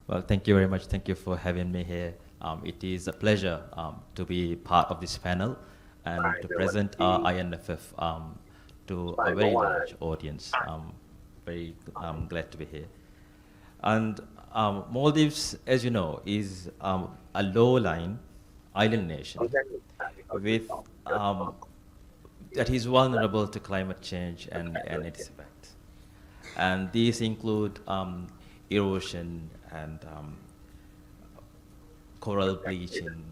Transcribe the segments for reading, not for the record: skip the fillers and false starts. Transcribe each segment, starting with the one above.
Well, thank you very much. Thank you for having me here. It is a pleasure to be part of this panel and to present our INFF to a very large audience. Very glad to be here. And Maldives, as you know, is a low-lying island nation with that is vulnerable to climate change and its effects. And these include erosion and coral bleaching,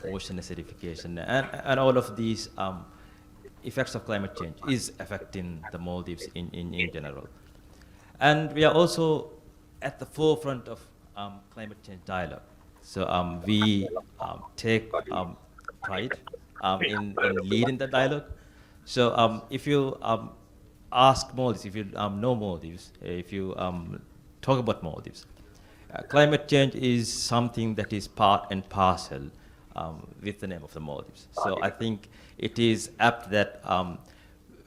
ocean acidification, and all of these effects of climate change is affecting the Maldives in general. And we are also at the forefront of climate change dialogue. So we take pride in leading the dialogue. So if you ask Maldives, if you know Maldives, if you talk about Maldives, climate change is something that is part and parcel with the name of the Maldives. So I think it is apt that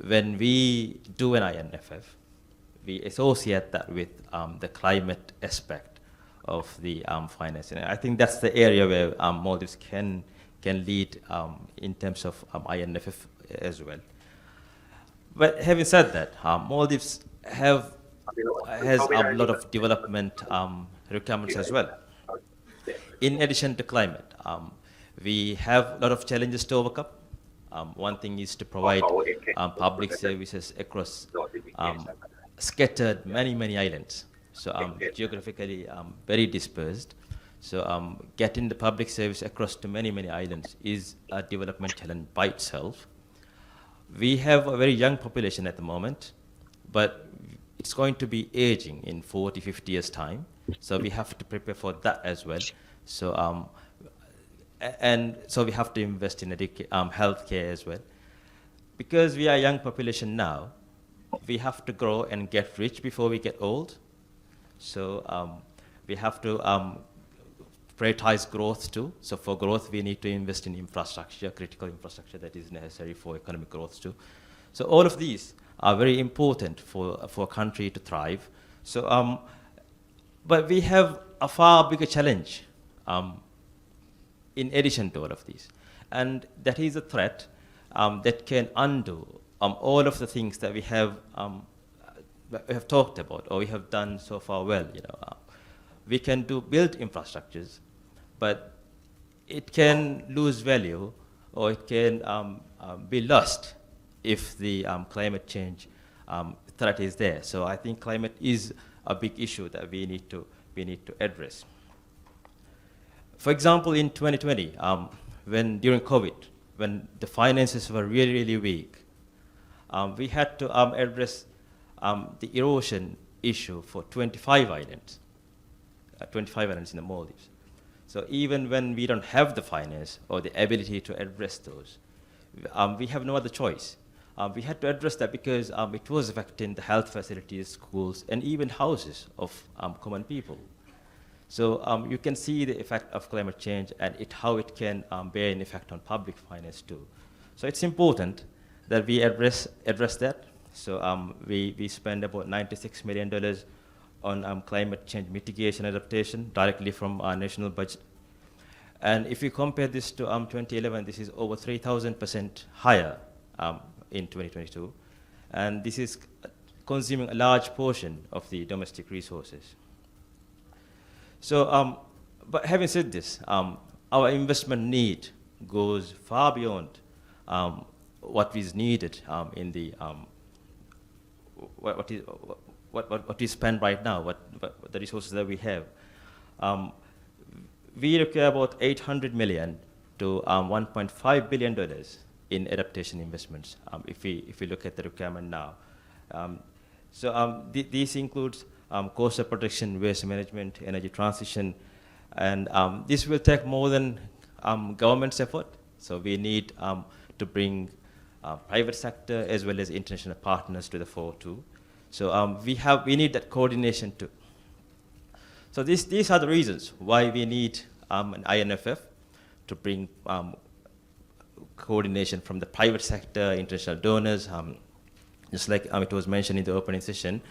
when we do an INFF, we associate that with the climate aspect of the financing. I think that's the area where Maldives can lead in terms of INFF as well. But having said that, Maldives has a lot of development requirements as well. In addition to climate, we have a lot of challenges to overcome. One thing is to provide public services across scattered many islands. So geographically very dispersed. So getting the public service across to many islands is a development challenge by itself. We have a very young population at the moment, but it's going to be aging in 40, 50 years' time. So we have to prepare for that as well. So and so we have to invest in healthcare as well. Because we are a young population now, we have to grow and get rich before we get old. So we have to prioritize growth too. So for growth, we need to invest in infrastructure, critical infrastructure that is necessary for economic growth too. So all of these are very important for a country to thrive. So, but we have a far bigger challenge in addition to all of these. And that is a threat that can undo all of the things that we have talked about or we have done so far well. You know, we can build infrastructures, but it can lose value or it can be lost if the climate change threat is there. So I think climate is a big issue that we need to address. For example, in 2020, during COVID, when the finances were really weak, we had to address the erosion issue for 25 islands in the Maldives. So even when we don't have the finance or the ability to address those, we have no other choice. We had to address that because it was affecting the health facilities, schools, and even houses of common people. So you can see the effect of climate change and how it can bear an effect on public finance too. So it's important that we address that. So we spend about $96 million on climate change mitigation adaptation directly from our national budget. And if you compare this to 2011, this is over 3,000% higher in 2022. And this is consuming a large portion of the domestic resources. So, but having said this, our investment need goes far beyond what is needed in the what we spend right now, what the resources that we have. We require about $800 million to $1.5 billion in adaptation investments if we look at the requirement now. This includes coastal protection, waste management, energy transition, and this will take more than government's effort. So we need to bring private sector as well as international partners to the fore too. So we need that coordination too. So these are the reasons why we need an INFF to bring coordination from the private sector, international donors. Just like it was mentioned in the opening session,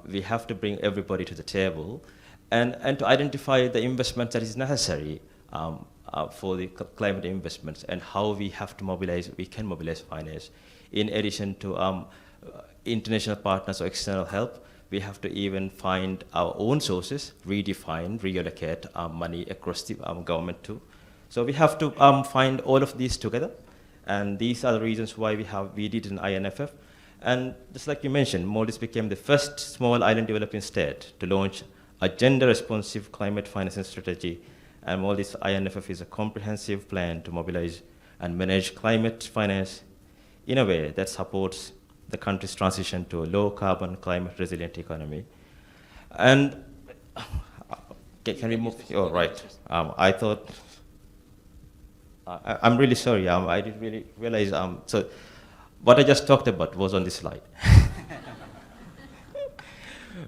we have to bring everybody to the table and to identify the investment that is necessary for the climate investments and how we have to mobilize, we can mobilize finance. In addition to international partners or external help, we have to even find our own sources, redefine, reallocate money across the government too. So we have to find all of these together, and these are the reasons why we did an INFF. And just like you mentioned, Maldives became the first small island developing state to launch a gender-responsive climate financing strategy, and Maldives INFF is a comprehensive plan to mobilize and manage climate finance in a way that supports the country's transition to a low-carbon, climate-resilient economy. And can we move? Oh, right. I thought. I'm really sorry. I didn't really realize. So, what I just talked about was on this slide.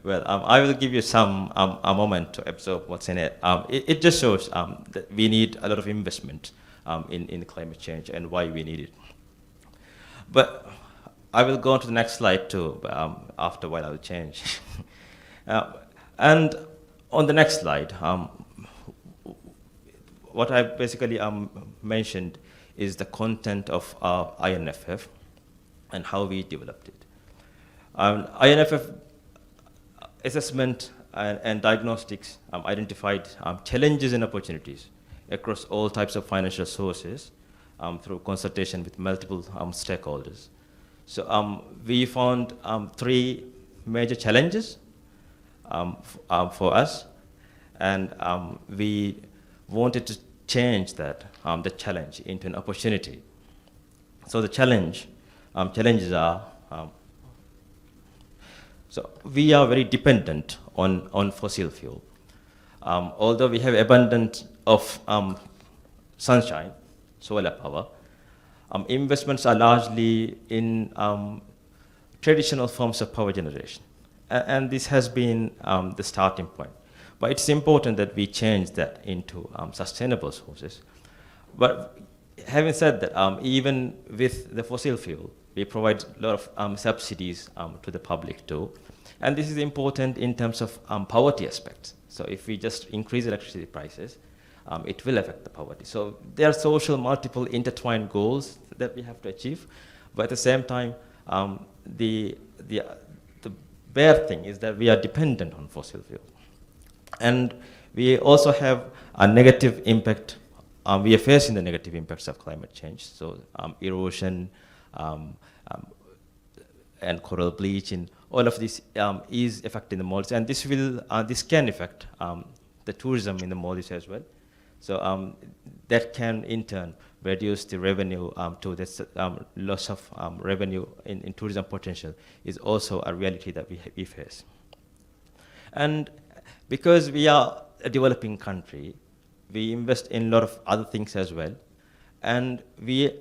Well, I will give you a moment to absorb what's in it. It just shows that we need a lot of investment in climate change and why we need it. But I will go on to the next slide too, but after a while I will change. And on the next slide, what I basically mentioned is the content of our INFF and how we developed it. INFF assessment and diagnostics identified challenges and opportunities across all types of financial sources through consultation with multiple stakeholders. So we found three major challenges for us, and we wanted to change that, the challenge into an opportunity. So the challenges are, so we are very dependent on fossil fuel. Although we have abundance of sunshine, solar power, investments are largely in traditional forms of power generation. And this has been the starting point. But it's important that we change that into sustainable sources. But having said that, even with the fossil fuel, we provide a lot of subsidies to the public too. And this is important in terms of poverty aspects. So if we just increase electricity prices, it will affect the poverty. So there are social multiple intertwined goals that we have to achieve. But at the same time, the bare thing is that we are dependent on fossil fuel. And we also have a negative impact. We are facing the negative impacts of climate change. So erosion and coral bleaching, all of this is affecting the Maldives. And this can affect the tourism in the Maldives as well. So that can, in turn, reduce the revenue to this loss of revenue in tourism potential is also a reality that we face. And because we are a developing country, we invest in a lot of other things as well, and we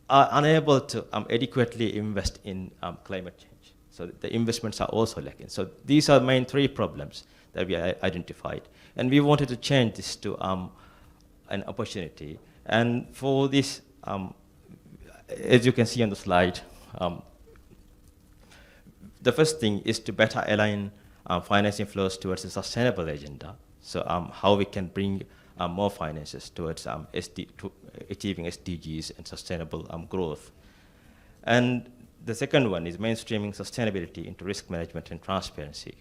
are unable to adequately invest in climate change. So the investments are also lacking. So these are the main three problems that we identified. And we wanted to change this to an opportunity. And for this, as you can see on the slide, the first thing is to better align financing flows towards a sustainable agenda. So how we can bring more finances towards achieving SDGs and sustainable growth. And the second one is mainstreaming sustainability into risk management and transparency.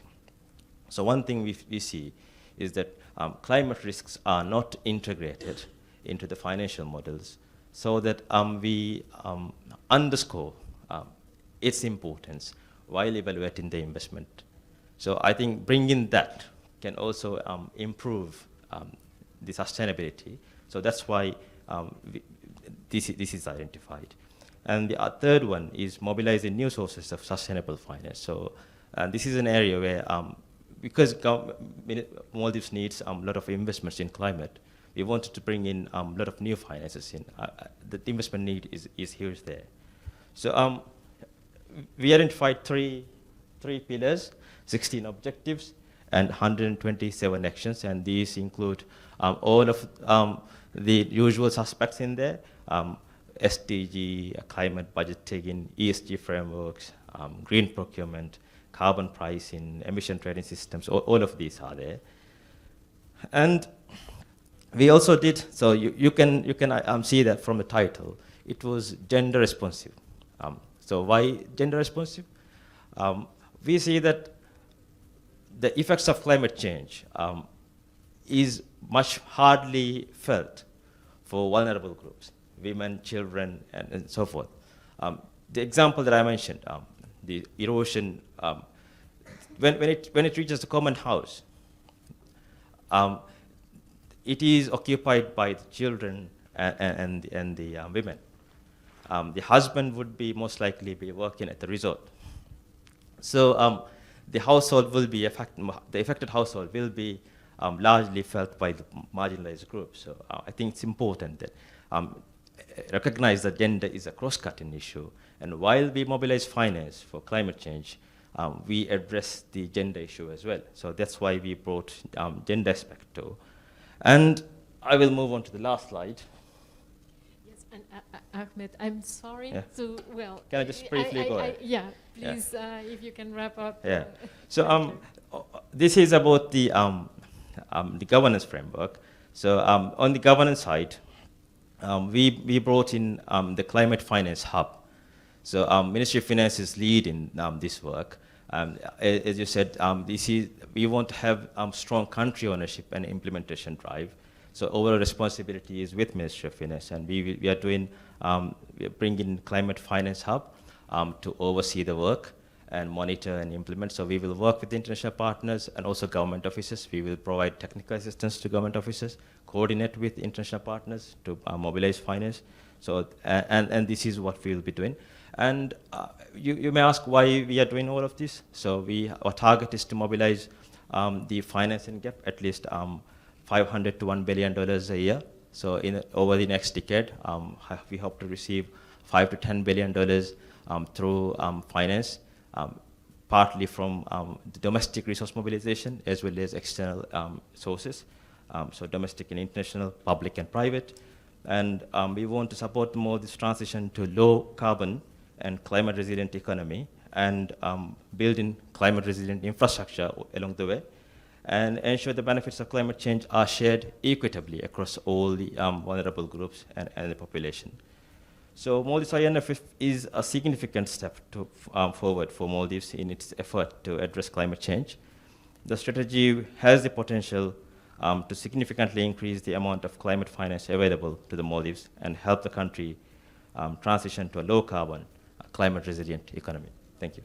So one thing we see is that climate risks are not integrated into the financial models, so that we underscore its importance while evaluating the investment. So I think bringing that can also improve the sustainability. So that's why this is identified. And the third one is mobilizing new sources of sustainable finance. So this is an area where, because Maldives needs a lot of investments in climate, we wanted to bring in a lot of new finances in. The investment need is here, there. So we identified three pillars, 16 objectives, and 127 actions, and these include all of the usual suspects in there, SDG, climate budgeting, ESG frameworks, green procurement, carbon pricing, emission trading systems, all of these are there. And we also did, so you can see that from the title, it was gender responsive. So why gender responsive? We see that the effects of climate change is much hardly felt for vulnerable groups, women, children, and so forth. The example that I mentioned, the erosion, when it reaches the common house, it is occupied by the children and the women. The husband would be most likely be working at the resort. So the household will be the affected household will be largely felt by the marginalized groups. So I think it's important that recognize that gender is a cross-cutting issue. And while we mobilize finance for climate change, we address the gender issue as well. So that's why we brought gender aspect too. And I will move on to the last slide. Yes, and Ahmed, I'm sorry to, well... Can I just briefly go ahead? Yeah, please, if you can wrap up. Yeah. So this is about the governance framework. So on the governance side, we brought in the Climate Finance Hub. So Ministry of Finance is leading this work. As you said, we want to have strong country ownership and implementation drive. So overall responsibility is with Ministry of Finance, and we are doing, we are bringing Climate Finance Hub to oversee the work and monitor and implement. So we will work with international partners and also government offices. We will provide technical assistance to government offices, coordinate with international partners to mobilize finance. So, and this is what we will be doing. And you may ask why we are doing all of this. So our target is to mobilize the financing gap, at least $500 to $1 billion a year. So over the next decade, we hope to receive $5 to $10 billion through finance, partly from the domestic resource mobilization as well as external sources, so domestic and international, public and private. And we want to support more this transition to low carbon and climate resilient economy, and building climate resilient infrastructure along the way, and ensure the benefits of climate change are shared equitably across all the vulnerable groups and the population. So Maldives INFF is a significant step forward for Maldives in its effort to address climate change. The strategy has the potential to significantly increase the amount of climate finance available to the Maldives and help the country transition to a low carbon, climate resilient economy. Thank you.